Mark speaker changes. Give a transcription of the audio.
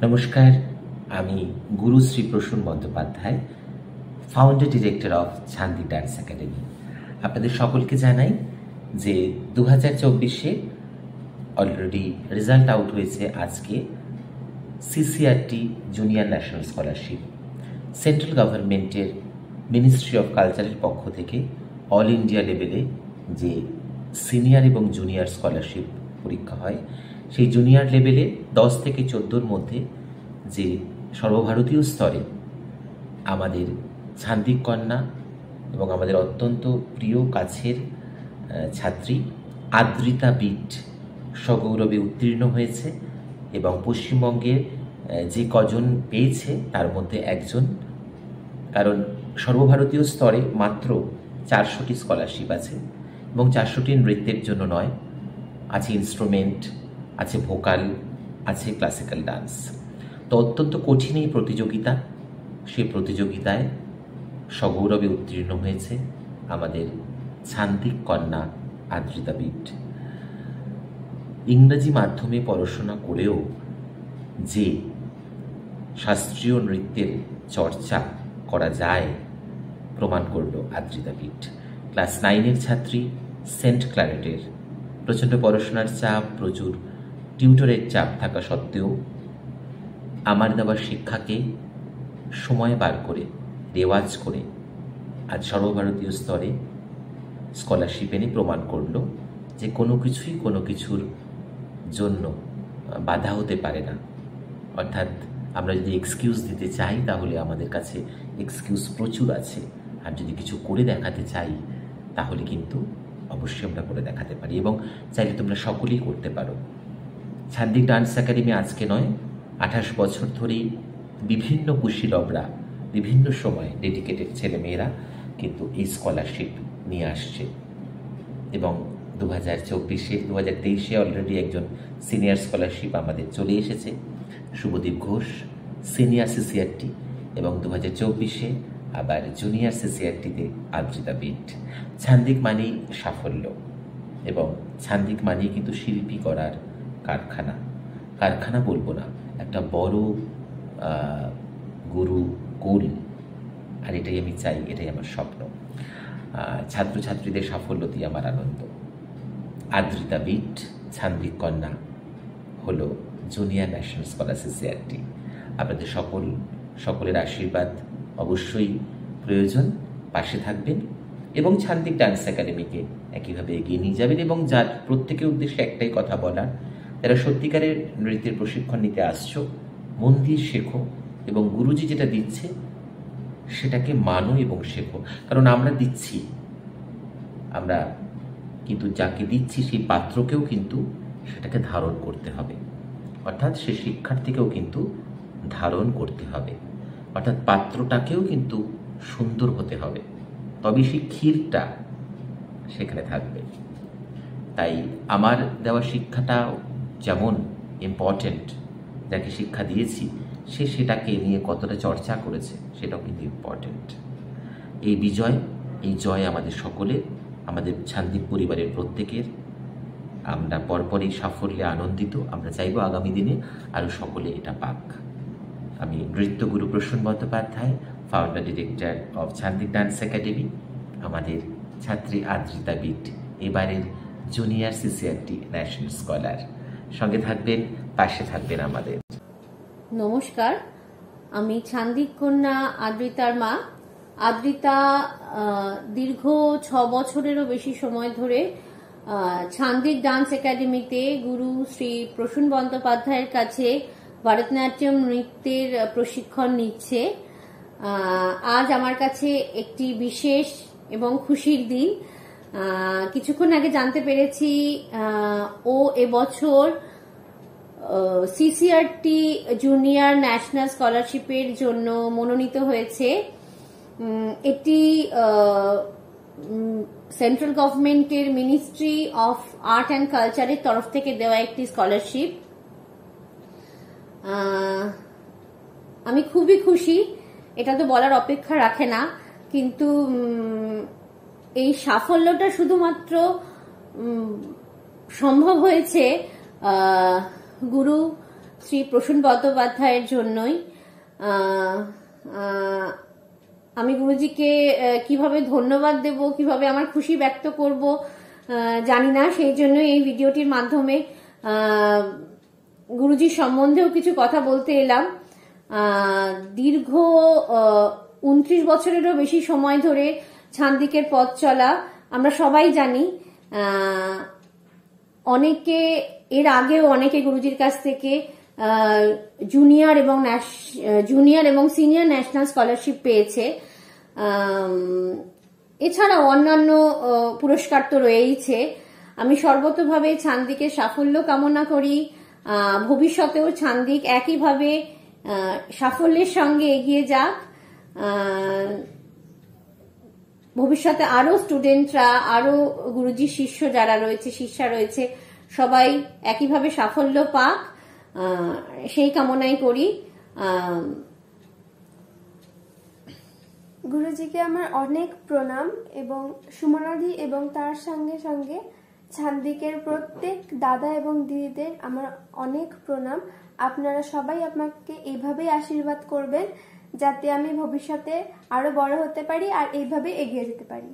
Speaker 1: নমস্কার, আমি Gurushri Prasun Bandyopadhyay, founder director of Chhandik dance academy. আপনাদের সকলকে জানাই যে 2024-এ অলরেডি রেজাল্ট আউট হয়েছে আজকে সিসিআরটি জুনিয়র ন্যাশনাল স্কলারশিপ। সেন্ট্রাল গভর্নমেন্টের মিনিস্ট্রি অফ কালচারের পক্ষ থেকে অল ইন্ডিয়া লেভেলে যে সিনিয়র এবং জুনিয়র স্কলারশিপ পরীক্ষা হয়, সেই জুনিয়র লেভেলে 10 থেকে 14-র মধ্যে যে সর্বভারতীয় স্তরে আমাদের ছান্দিক কন্যা এবং আমাদের অত্যন্ত প্রিয় কাছের ছাত্রী আদ্রিতা বিট সগৌরবে উত্তীর্ণ হয়েছে এবং পশ্চিমবঙ্গের যে কজন পেয়েছে তার মধ্যে একজন। কারণ সর্বভারতীয় স্তরে মাত্র 400টি স্কলারশিপ আছে এবং 400টি নৃত্যের জন্য নয়, আছে ইনস্ট্রুমেন্ট, আছে ভোকাল, আছে ক্লাসিক্যাল ডান্স। তো অত্যন্ত কঠিন এই প্রতিযোগিতা। সেই প্রতিযোগিতায় সগৌরবে উত্তীর্ণ হয়েছে আমাদের ছান্দিক কন্যা আদ্রিতা বিট। ইংরেজি মাধ্যমে পড়াশোনা করেও যে শাস্ত্রীয় নৃত্যের চর্চা করা যায় প্রমাণ করল আদ্রিতা বিট। ক্লাস 9-এর ছাত্রী, সেন্ট ক্লারেটের প্রচণ্ড পড়াশোনার চাপ, প্রচুর টিউটরের চাপ থাকা সত্ত্বেও আমার দেওয়া শিক্ষাকে সময় বার করে, রেওয়াজ করে আজ সর্বভারতীয় স্তরে স্কলারশিপ এনে প্রমাণ করল যে কোনো কিছুই কোনো কিছুর জন্য বাধা হতে পারে না। অর্থাৎ আমরা যদি এক্সকিউজ দিতে চাই তাহলে আমাদের কাছে এক্সকিউজ প্রচুর আছে, আর যদি কিছু করে দেখাতে চাই তাহলে কিন্তু অবশ্যই আমরা করে দেখাতে পারি, এবং চাইলে তোমরা সকলেই করতে পারো। ছান্দিক ডান্স একাডেমি আজকে নয়, 28 বছর ধরেই বিভিন্ন কুশীলবরা বিভিন্ন সময় ডেডিকেটেড ছেলেমেয়েরা কিন্তু এই স্কলারশিপ নিয়ে আসছে। এবং 2023-এ অলরেডি একজন সিনিয়র স্কলারশিপ আমাদের চলে এসেছে, শুভদীপ ঘোষ, সিনিয়র সিসিআরটি, এবং 2024-এ আবার জুনিয়র সিসিআরটিতে আদ্রিতা বিট। ছান্দিক মানেই সাফল্য, এবং ছান্দিক মানেই কিন্তু শিল্পী করার কারখানা। কারখানা বলবো না, একটা বড় গুরুকুল। আর এটাই আমি চাই, এটাই আমার স্বপ্ন। ছাত্রছাত্রীদের সাফল্য দিয়ে আমার আনন্দ। আদ্রিতা বিট, ছান্দিক কন্যা, হলো জুনিয়র ন্যাশনাল স্কলার সিসিআরটি। আপনাদের সকলের আশীর্বাদ অবশ্যই প্রয়োজন, পাশে থাকবেন এবং ছান্দিক ডান্স একাডেমিকে একইভাবে এগিয়ে নিয়ে যাবেন। এবং যার প্রত্যেকের উদ্দেশ্যে একটাই কথা বলার, যারা সত্যিকারের নৃত্যের প্রশিক্ষণ নিতে আসছো, মন দিয়ে শেখো এবং গুরুজি যেটা দিচ্ছে সেটাকে মানো এবং শেখো। কারণ আমরা দিচ্ছি, আমরা কিন্তু যাকে দিচ্ছি সেই পাত্রকেও কিন্তু সেটাকে ধারণ করতে হবে। অর্থাৎ সে শিক্ষার্থীকেও কিন্তু ধারণ করতে হবে, অর্থাৎ পাত্রটাকেও কিন্তু সুন্দর হতে হবে, তবে সেই ক্ষীরটা সেখানে থাকবে। তাই আমার দেওয়া শিক্ষাটা যেমন ইম্পর্টেন্ট, যাকে শিক্ষা দিয়েছি সে সেটাকে নিয়ে কতটা চর্চা করেছে সেটাও কিন্তু ইম্পর্টেন্ট। এই জয় আমাদের সকলের, আমাদের ছান্দিক পরিবারের প্রত্যেকের। আমরা পরপরই সাফল্যে আনন্দিত। আমরা চাইব আগামী দিনে আরও সকলে এটা পাক। আমি নৃত্যগুরু Prasun Bandyopadhyay, founder director of Chhandik dance academy. আমাদের ছাত্রী আদ্রিতা বিট এবারের জুনিয়র সিসিআরটি ন্যাশনাল স্কলার। সঙ্গে থাকবেন, পাশে থাকবেন আমাদের।
Speaker 2: নমস্কার, আমি ছান্দিক কন্যা আদ্রিতার মা। আদ্রিতা দীর্ঘ 6 বছরেরও বেশি সময় ধরে ছান্দিক ডান্স একাডেমিতে গুরু শ্রী প্রসূন বন্দ্যোপাধ্যায়ের কাছে ভারতনাট্যম নৃত্যের প্রশিক্ষণ নিচ্ছে। আজ আমার কাছে একটি বিশেষ এবং খুশির দিন। কিছুক্ষণ আগে জানতে পেরেছি ও এবছর সিসিআরটি জুনিয়র ন্যাশনাল স্কলারশিপের জন্য মনোনীত হয়েছে। এটি সেন্ট্রাল গভর্নমেন্টের মিনিস্ট্রি অফ আর্ট অ্যান্ড কালচারের তরফ থেকে দেওয়া একটি স্কলারশিপ। আমি খুবই খুশি, এটা তো বলার অপেক্ষা রাখে না। কিন্তু এই সাফল্যটা শুধুমাত্র সম্ভব হয়েছে গুরু শ্রী প্রসূন বন্দ্যোপাধ্যায়ের জন্যই। আমি গুরুজিকে কিভাবে ধন্যবাদ দেব, কিভাবে আমার খুশি ব্যক্ত করব জানি না, সেই জন্য এই ভিডিওটির মাধ্যমে গুরুজির সম্বন্ধেও কিছু কথা বলতে এলাম। দীর্ঘ 29 বছরেরও বেশি সময় ধরে ছান্দিকের পথ চলা আমরা সবাই জানি। অনেকে এর আগেও অনেকে গুরুজির কাছ থেকে জুনিয়র এবং সিনিয়র ন্যাশনাল স্কলারশিপ পেয়েছে। এছাড়াও অন্যান্য পুরস্কার তো রয়েইছে। আমি সর্বতোভাবে ছান্দিকের সাফল্য কামনা করি। ভবিষ্যতেও ছান্দিক একইভাবে সাফল্যের সঙ্গে এগিয়ে যাক। ভবিষ্যতে আরো স্টুডেন্টরা, আরো গুরুজির শিষ্য যারা রয়েছে, শিষ্যা রয়েছে, সবাই একইভাবে সাফল্য পাক, সেই কামনাই করি।
Speaker 3: গুরুজিকে আমার অনেক প্রণাম এবং সুমনাদি এবং তার সঙ্গে সঙ্গে ছান্দিকের প্রত্যেক দাদা এবং দিদিদের আমার অনেক প্রণাম। আপনারা সবাই আমাকে এইভাবেই আশীর্বাদ করবেন যাতে আমি ভবিষ্যতে আরো বড় হতে পারি আর এইভাবে এগিয়ে যেতে পারি।